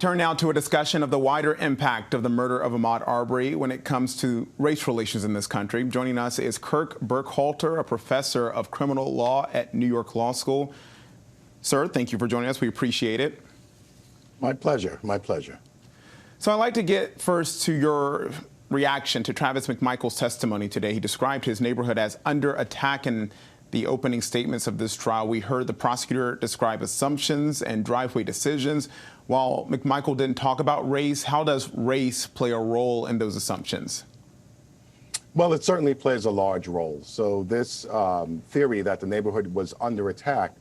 Turn now to a discussion of the wider impact of the murder of Ahmaud Arbery when it comes to race relations in this country. Joining us is Kirk Burkhalter, a professor of criminal law at New York Law School. Sir, thank you for joining us. We appreciate it. My pleasure. My pleasure. So I'd like to get first to your reaction to Travis McMichael's testimony today. He described his neighborhood as under attack in the opening statements of this trial. We heard the prosecutor describe assumptions and driveway decisions. While McMichael didn't talk about race, how does race play a role in those assumptions? Well, it certainly plays a large role. So this theory that the neighborhood was under attack,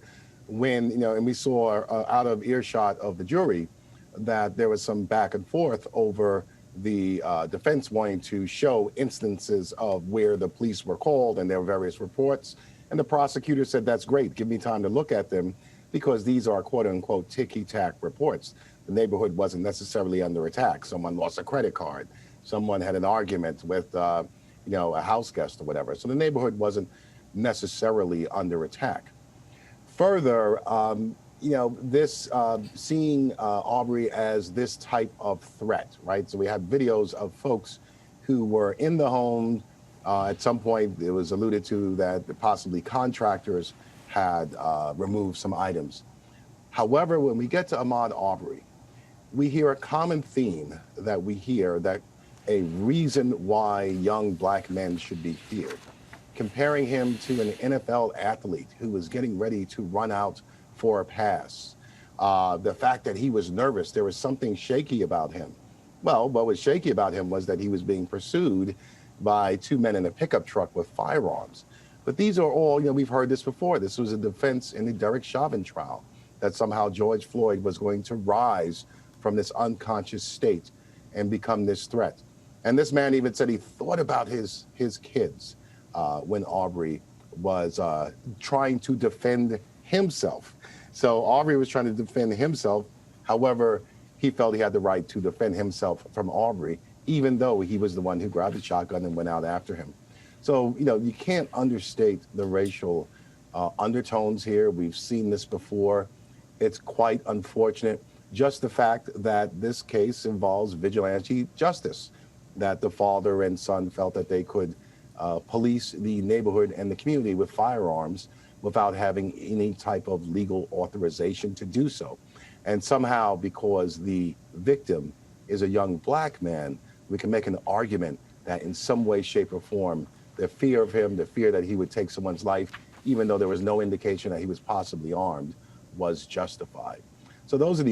when, and we saw out of earshot of the jury that there was some back and forth over the defense wanting to show instances of where the police were called, and there were various reports. And the prosecutor said, that's great, give me time to look at them, because these are quote unquote ticky-tack reports. The neighborhood wasn't necessarily under attack. Someone lost a credit card. Someone had an argument with a house guest or whatever. So the neighborhood wasn't necessarily under attack. Further, this seeing Arbery as this type of threat, right? So we have videos of folks who were in the home. At some point, it was alluded to that possibly contractors had removed some items. However, when we get to Ahmaud Arbery, we hear a common theme that we hear, that a reason why young black men should be feared, comparing him to an NFL athlete who was getting ready to run out for a pass. The fact that he was nervous, there was something shaky about him. Well, what was shaky about him was that he was being pursued by two men in a pickup truck with firearms. But these are all, we've heard this before. This was a defense in the Derek Chauvin trial, that somehow George Floyd was going to rise from this unconscious state and become this threat. And this man even said he thought about his kids when Arbery was trying to defend himself. So Arbery was trying to defend himself. However, he felt he had the right to defend himself from Arbery, even though he was the one who grabbed the shotgun and went out after him. So, you can't understate the racial undertones here. We've seen this before. It's quite unfortunate. Just the fact that this case involves vigilante justice, that the father and son felt that they could police the neighborhood and the community with firearms without having any type of legal authorization to do so. And somehow, because the victim is a young black man, we can make an argument that in some way, shape, or form, the fear of him, the fear that he would take someone's life, even though there was no indication that he was possibly armed, was justified. So those are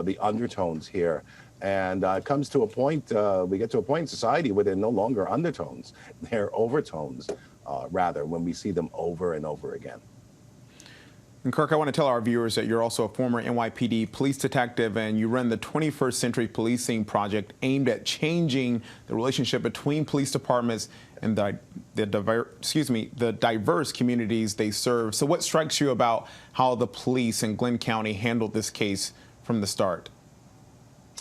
the undertones here. And it comes to a point, we get to a point in society where they're no longer undertones, they're overtones, rather, when we see them over and over again. And Kirk, I want to tell our viewers that you're also a former NYPD police detective, and you run the 21st Century Policing Project aimed at changing the relationship between police departments and the diverse communities they serve. So what strikes you about how the police in Glenn County handled this case from the start?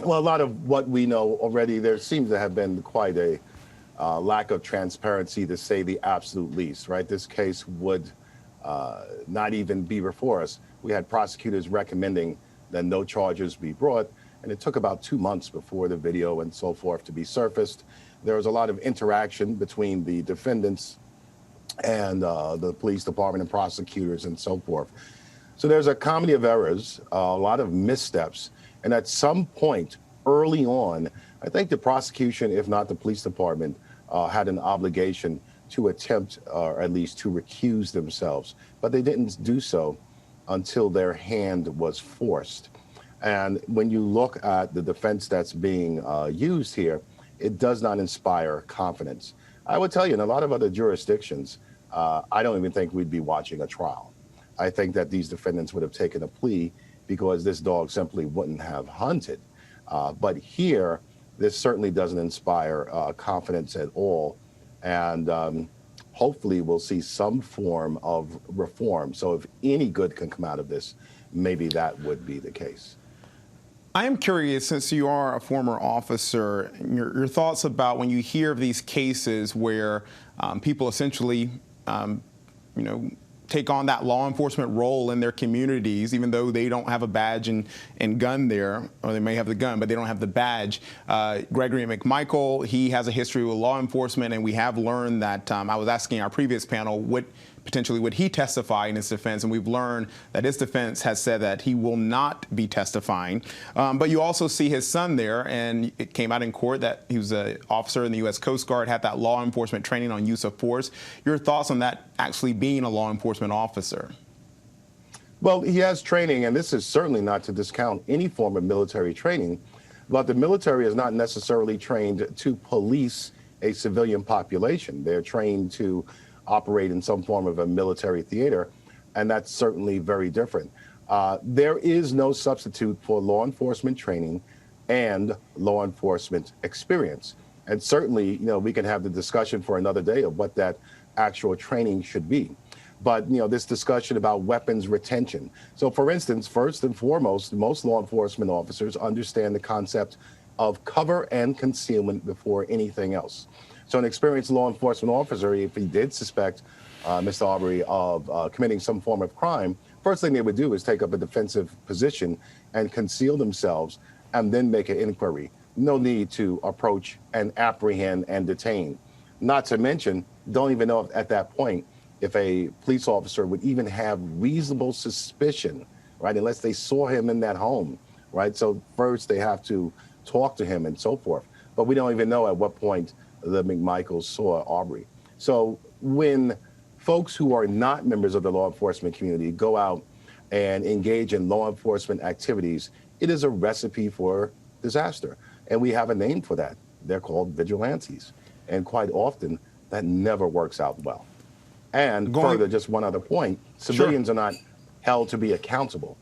Well, a lot of what we know already, there seems to have been quite a lack of transparency, to say the absolute least, right? This case would not even be before us. We had prosecutors recommending that no charges be brought, and it took about 2 months before the video and so forth to be surfaced. There was a lot of interaction between the defendants and the police department and prosecutors and so forth. So there's a comedy of errors, a lot of missteps, and at some point early on, I think the prosecution, if not the police department, had an obligation to attempt, or at least to recuse themselves. But they didn't do so until their hand was forced. And when you look at the defense that's being used here, it does not inspire confidence. I would tell you, in a lot of other jurisdictions, I don't even think we'd be watching a trial. I think that these defendants would have taken a plea because this dog simply wouldn't have hunted. But here, this certainly doesn't inspire confidence at all. And hopefully we'll see some form of reform. So if any good can come out of this, maybe that would be the case. I am curious, since you are a former officer, your thoughts about when you hear of these cases where people essentially, take on that law enforcement role in their communities, even though they don't have a badge and gun there, or they may have the gun, but they don't have the badge. Gregory McMichael, he has a history with law enforcement, and we have learned that I was asking our previous panel potentially would he testify in his defense, and we've learned that his defense has said that he will not be testifying. But you also see his son there, and it came out in court that he was an officer in the U.S. Coast Guard, had that law enforcement training on use of force. Your thoughts on that actually being a law enforcement officer? Well, he has training, and this is certainly not to discount any form of military training, but the military is not necessarily trained to police a civilian population. They're trained to operate in some form of a military theater, and that's certainly very different. There is no substitute for law enforcement training and law enforcement experience. And certainly, you know, we can have the discussion for another day of what that actual training should be. But, you know, this discussion about weapons retention. So, for instance, first and foremost, most law enforcement officers understand the concept of cover and concealment before anything else. So an experienced law enforcement officer, if he did suspect Mr. Arbery of committing some form of crime, first thing they would do is take up a defensive position and conceal themselves and then make an inquiry. No need to approach and apprehend and detain. Not to mention, don't even know at that point if a police officer would even have reasonable suspicion, right, unless they saw him in that home, right? So first they have to talk to him and so forth. But we don't even know at what point the McMichaels saw Arbery. So when folks who are not members of the law enforcement community go out and engage in law enforcement activities, it is a recipe for disaster. And we have a name for that. They're called vigilantes. And quite often, that never works out well. And further, just one other point, civilians are not held to be accountable.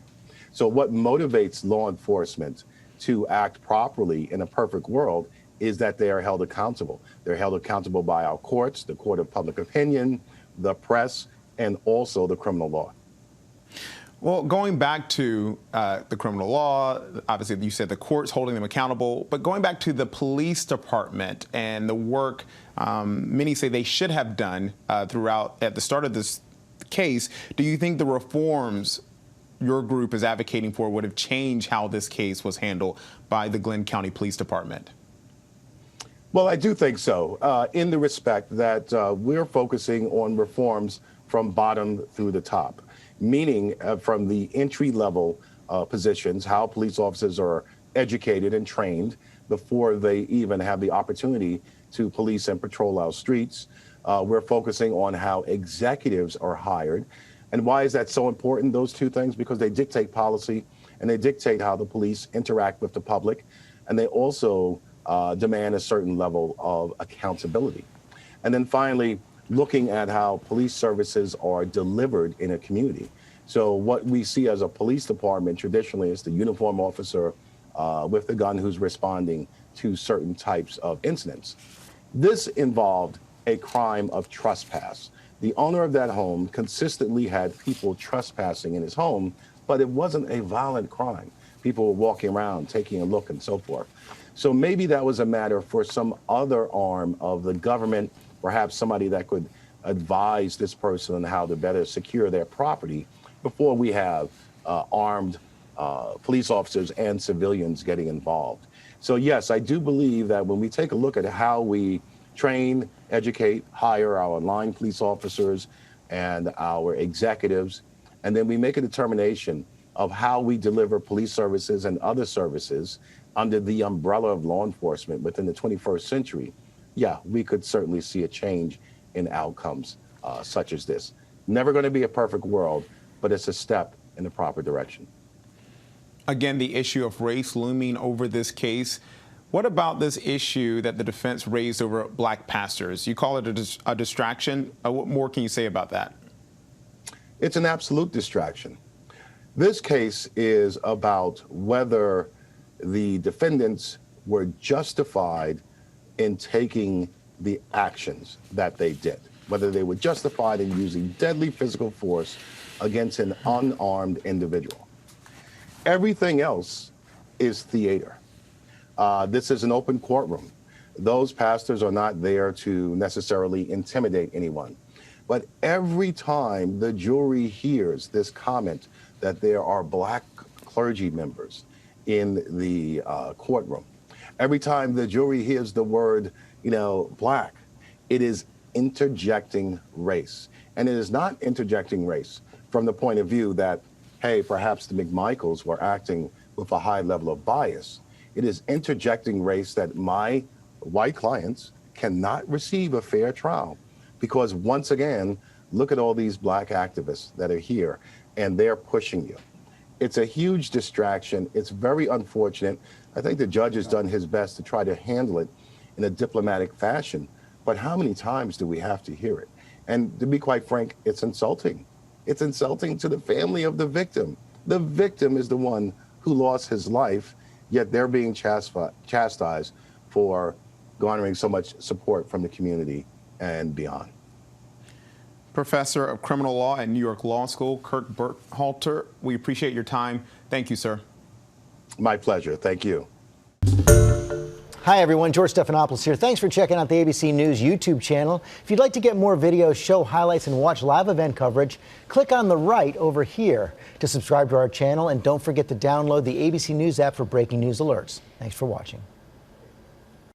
So what motivates law enforcement to act properly in a perfect world is that they are held accountable. They're held accountable by our courts, the court of public opinion, the press, and also the criminal law. Well, going back to the criminal law, obviously you said the courts holding them accountable, but going back to the police department and the work many say they should have done throughout at the start of this case, do you think the reforms your group is advocating for would have changed how this case was handled by the Glenn County Police Department? Well, I do think so, in the respect that we're focusing on reforms from bottom through the top, meaning from the entry-level positions, how police officers are educated and trained before they even have the opportunity to police and patrol our streets. We're focusing on how executives are hired. And why is that so important, those two things? Because they dictate policy and they dictate how the police interact with the public. And they also demand a certain level of accountability. And then finally, looking at how police services are delivered in a community. So what we see as a police department traditionally is the uniform officer with the gun who's responding to certain types of incidents. This involved a crime of trespass. The owner of that home consistently had people trespassing in his home, but it wasn't a violent crime. People were walking around, taking a look and so forth. So maybe that was a matter for some other arm of the government, perhaps somebody that could advise this person on how to better secure their property before we have armed police officers and civilians getting involved. So yes, I do believe that when we take a look at how we train, educate, hire our line police officers and our executives, and then we make a determination of how we deliver police services and other services under the umbrella of law enforcement within the 21st century, yeah, we could certainly see a change in outcomes such as this. Never going to be a perfect world, but it's a step in the proper direction. Again, the issue of race looming over this case. What about this issue that the defense raised over black pastors? You call it a distraction. What more can you say about that? It's an absolute distraction. This case is about whether the defendants were justified in taking the actions that they did, whether they were justified in using deadly physical force against an unarmed individual. Everything else is theater. This is an open courtroom. Those pastors are not there to necessarily intimidate anyone. But every time the jury hears this comment that there are black clergy members in the courtroom, every time the jury hears the word, black, it is interjecting race. And it is not interjecting race from the point of view that, hey, perhaps the McMichaels were acting with a high level of bias. It is interjecting race that my white clients cannot receive a fair trial because, once again, look at all these black activists that are here and they're pushing you. It's a huge distraction. It's very unfortunate. I think the judge has done his best to try to handle it in a diplomatic fashion. But how many times do we have to hear it? And to be quite frank, it's insulting. It's insulting to the family of the victim. The victim is the one who lost his life, yet they're being chastised for garnering so much support from the community and beyond. Professor of Criminal Law at New York Law School, Kirk Burkhalter, we appreciate your time. Thank you, sir. My pleasure. Thank you. Hi, everyone. George Stephanopoulos here. Thanks for checking out the ABC News YouTube channel. If you'd like to get more videos, show highlights, and watch live event coverage, click on the right over here to subscribe to our channel. And don't forget to download the ABC News app for breaking news alerts. Thanks for watching.